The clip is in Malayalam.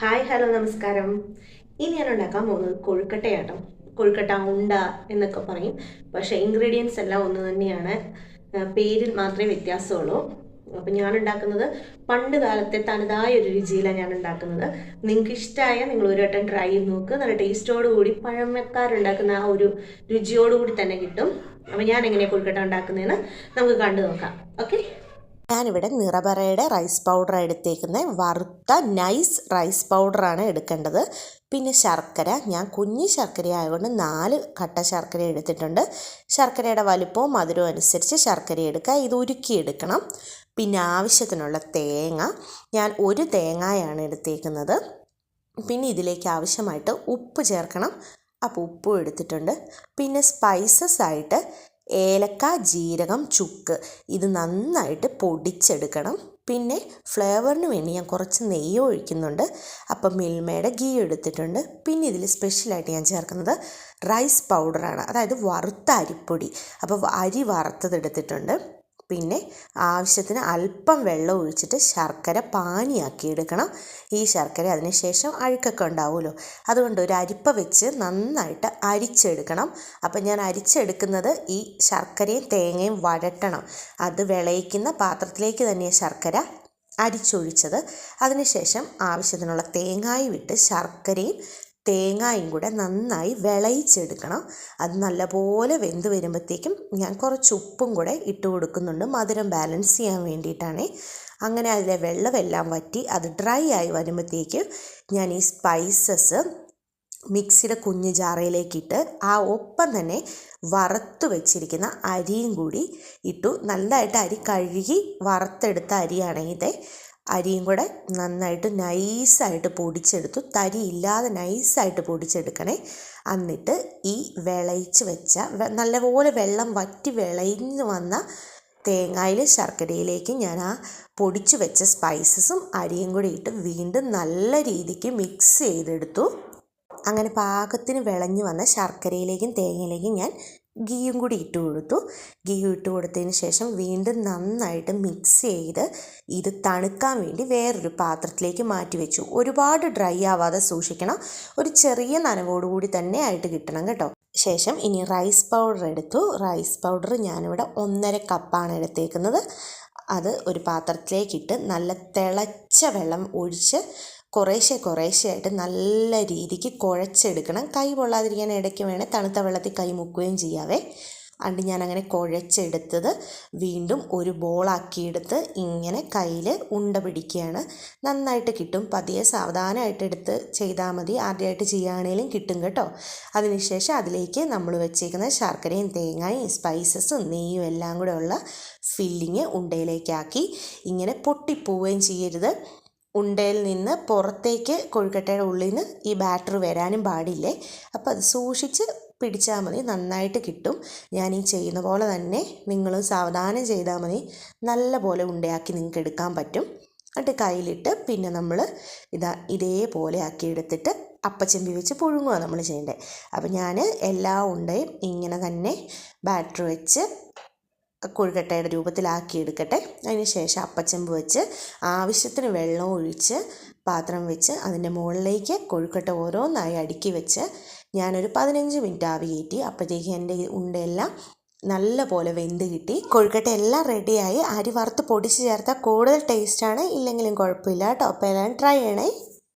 ഹായ് ഹലോ നമസ്കാരം. ഇനി ഞാൻ ഉണ്ടാക്കാൻ പോകുന്നത് കൊഴുക്കട്ടയാട്ടോ. കൊഴുക്കട്ട ഉണ്ട എന്നൊക്കെ പറയും. പക്ഷേ ഇൻഗ്രീഡിയൻസ് എല്ലാം ഒന്ന് തന്നെയാണ്, പേരിൽ മാത്രമേ വ്യത്യാസമുള്ളൂ. അപ്പം ഞാൻ ഉണ്ടാക്കുന്നത് പണ്ട് കാലത്തെ തനതായ ഒരു രുചിയിലാണ് ഞാൻ ഉണ്ടാക്കുന്നത്. നിങ്ങൾക്ക് ഇഷ്ടമായ നിങ്ങൾ ഒരു വട്ടം ട്രൈ ചെയ്ത് നോക്ക്. നല്ല ടേസ്റ്റോടുകൂടി പഴമക്കാരുണ്ടാക്കുന്ന ആ ഒരു രുചിയോടുകൂടി തന്നെ കിട്ടും. അപ്പം ഞാൻ എങ്ങനെയാണ് കൊഴുക്കട്ട ഉണ്ടാക്കുന്നതെന്ന് നമുക്ക് കണ്ടു നോക്കാം. ഓക്കെ. ഞാനിവിടെ നിറപറയുടെ റൈസ് പൗഡർ എടുത്തേക്കുന്നത്. വറുത്ത നൈസ് റൈസ് പൗഡറാണ് എടുക്കേണ്ടത്. പിന്നെ ശർക്കര, ഞാൻ കുഞ്ഞ് ശർക്കര ആയതുകൊണ്ട് 4 കട്ട ശർക്കര എടുത്തിട്ടുണ്ട്. ശർക്കരയുടെ വലുപ്പവും മധുരവും അനുസരിച്ച് ശർക്കര എടുക്കുക. ഇത് ഉരുക്കിയെടുക്കണം. പിന്നെ ആവശ്യത്തിനുള്ള തേങ്ങ, ഞാൻ 1 തേങ്ങയാണ് എടുത്തേക്കുന്നത്. പിന്നെ ഇതിലേക്ക് ആവശ്യമായിട്ട് ഉപ്പ് ചേർക്കണം. അപ്പോൾ ഉപ്പും എടുത്തിട്ടുണ്ട്. പിന്നെ സ്പൈസസ് ആയിട്ട് ഏലക്ക, ജീരകം, ചുക്ക് ഇത് നന്നായിട്ട് പൊടിച്ചെടുക്കണം. പിന്നെ ഫ്ലേവറിന് വേണ്ടി ഞാൻ കുറച്ച് നെയ്യ് ഒഴിക്കുന്നുണ്ട്. അപ്പം മിൽമയുടെ ഗീ എടുത്തിട്ടുണ്ട്. പിന്നെ ഇതിൽ സ്പെഷ്യലായിട്ട് ഞാൻ ചേർക്കുന്നത് റൈസ് പൗഡറാണ്, അതായത് വറുത്ത അരിപ്പൊടി. അപ്പോൾ അരി വറുത്തതെടുത്തിട്ടുണ്ട്. പിന്നെ ആവശ്യത്തിന് അല്പം വെള്ളം ഒഴിച്ചിട്ട് ശർക്കര പാനിയാക്കി എടുക്കണം. ഈ ശർക്കര അതിനുശേഷം അഴുക്കൊക്കെ ഉണ്ടാവുമല്ലോ, അതുകൊണ്ട് ഒരു അരിപ്പ വെച്ച് നന്നായിട്ട് അരിച്ചെടുക്കണം. അപ്പം ഞാൻ അരിച്ചെടുക്കുന്നത് ഈ ശർക്കരയും തേങ്ങയും വഴറ്റണം. അത് വിളയിക്കുന്ന പാത്രത്തിലേക്ക് തന്നെ ശർക്കര അരിച്ചൊഴിച്ചത്. അതിനുശേഷം ആവശ്യത്തിനുള്ള തേങ്ങായും വിട്ട് ശർക്കരയും തേങ്ങായും കൂടെ നന്നായി വിളയിച്ചെടുക്കണം. അത് നല്ലപോലെ വെന്ത് വരുമ്പോഴത്തേക്കും ഞാൻ കുറച്ച് ഉപ്പും കൂടെ ഇട്ട് കൊടുക്കുന്നുണ്ട്, മധുരം ബാലൻസ് ചെയ്യാൻ വേണ്ടിയിട്ടാണ്. അങ്ങനെ അതിലെ വെള്ളമെല്ലാം വറ്റി അത് ഡ്രൈ ആയി വരുമ്പോഴത്തേക്കും ഞാൻ ഈ സ്പൈസസ് മിക്സിയുടെ കുഞ്ഞ് ജാറയിലേക്കിട്ട് ഒപ്പം തന്നെ വറുത്ത് വെച്ചിരിക്കുന്ന അരിയും കൂടി ഇട്ടു. നല്ലതായിട്ട് അരി കഴുകി വറുത്തെടുത്ത അരിയാണ് ഇത്. അരിയും കൂടെ നന്നായിട്ട് നൈസായിട്ട് പൊടിച്ചെടുത്തു. തരി ഇല്ലാതെ നൈസായിട്ട് പൊടിച്ചെടുക്കണേ. എന്നിട്ട് ഈ വിളയിച്ച് വെച്ച നല്ലപോലെ വെള്ളം വറ്റി വിളയിഞ്ഞ് വന്ന തേങ്ങയിൽ ശർക്കരയിലേക്ക് ഞാൻ പൊടിച്ചു വെച്ച സ്പൈസസും അരിയും കൂടി ഇട്ട് വീണ്ടും നല്ല രീതിക്ക് മിക്സ് ചെയ്തെടുത്തു. അങ്ങനെ പാകത്തിന് വിളഞ്ഞു വന്ന ശർക്കരയിലേക്കും തേങ്ങയിലേക്കും ഞാൻ ഗീയും കൂടി ഇട്ട് കൊടുത്തു. ഗീ ഇട്ട് കൊടുത്തതിന് ശേഷം വീണ്ടും നന്നായിട്ട് മിക്സ് ചെയ്ത് ഇത് തണുക്കാൻ വേണ്ടി വേറൊരു പാത്രത്തിലേക്ക് മാറ്റി വെച്ചു. ഒരുപാട് ഡ്രൈ ആവാതെ സൂക്ഷിക്കണം, ഒരു ചെറിയ നനവോടുകൂടി തന്നെ ആയിട്ട് കിട്ടണം കേട്ടോ. ശേഷം ഇനി റൈസ് പൗഡർ എടുത്തു. റൈസ് പൗഡർ ഞാനിവിടെ 1.5 കപ്പാണ് എടുത്തേക്കുന്നത്. അത് ഒരു പാത്രത്തിലേക്കിട്ട് നല്ല തിളച്ച വെള്ളം ഒഴിച്ച് കുറേശ്ശെയായിട്ട് നല്ല രീതിക്ക് കുഴച്ചെടുക്കണം. കൈ പൊള്ളാതിരിക്കാൻ ഇടയ്ക്ക് വേണേൽ തണുത്ത വെള്ളത്തിൽ കൈ മുക്കുകയും ചെയ്യാവേ. അതുകൊണ്ട് ഞാനങ്ങനെ കുഴച്ചെടുത്തത് വീണ്ടും ഒരു ബോളാക്കിയെടുത്ത് ഇങ്ങനെ കയ്യിൽ ഉണ്ട പിടിക്കുകയാണ്. നന്നായിട്ട് കിട്ടും. പതിയെ സാവധാനമായിട്ട് എടുത്ത് ചെയ്താൽ മതി. ആദ്യമായിട്ട് ചെയ്യുകയാണെങ്കിലും കിട്ടും കേട്ടോ. അതിനുശേഷം അതിലേക്ക് നമ്മൾ വെച്ചേക്കുന്ന ശർക്കരയും തേങ്ങയും സ്പൈസസും നെയ്യും എല്ലാം കൂടെ ഉള്ള ഫില്ലിങ് ഉണ്ടയിലേക്കാക്കി. ഇങ്ങനെ പൊട്ടിപ്പോവുകയും ചെയ്യരുത്. ഉണ്ടയിൽ നിന്ന് പുറത്തേക്ക് കൊഴുക്കട്ടയുടെ ഉള്ളിൽ നിന്ന് ഈ ബാറ്റർ വരാനും പാടില്ലേ. അപ്പോൾ അത് സൂക്ഷിച്ച് പിടിച്ചാൽ മതി, നന്നായിട്ട് കിട്ടും. ഞാൻ ഈ ചെയ്യുന്ന പോലെ തന്നെ നിങ്ങളും സാവധാനം ചെയ്താൽ മതി. നല്ല പോലെ ഉണ്ടയാക്കി നിങ്ങൾക്ക് എടുക്കാൻ പറ്റും. എന്നിട്ട് കയ്യിലിട്ട് പിന്നെ നമ്മൾ ഇതേപോലെ ആക്കി എടുത്തിട്ട് അപ്പച്ചെമ്പി വെച്ച് പുഴുങ്ങുക നമ്മൾ ചെയ്യേണ്ടത്. അപ്പോൾ ഞാൻ എല്ലാ ഉണ്ടയും ഇങ്ങനെ തന്നെ ബാറ്റർ വെച്ച് കൊഴുക്കട്ടയുടെ രൂപത്തിലാക്കി എടുക്കട്ടെ. അതിന് ശേഷം അപ്പച്ചെമ്പ് വെച്ച് ആവശ്യത്തിന് വെള്ളം ഒഴിച്ച് പാത്രം വെച്ച് അതിൻ്റെ മുകളിലേക്ക് കൊഴുക്കട്ട ഓരോന്നായി അടുക്കി വെച്ച് ഞാനൊരു 15 മിനിറ്റ് ആവി കയറ്റി. അപ്പോഴത്തേക്ക് എൻ്റെ ഉണ്ടയെല്ലാം നല്ല പോലെ വെന്ത് കിട്ടി. കൊഴുക്കട്ട എല്ലാം റെഡിയായി. അരി വറുത്ത് പൊടിച്ച് ചേർത്താൽ കൂടുതൽ ടേസ്റ്റാണ്, ഇല്ലെങ്കിലും കുഴപ്പമില്ല കേട്ടോ. അപ്പോൾ എല്ലാം ട്രൈ ചെയ്യണേ.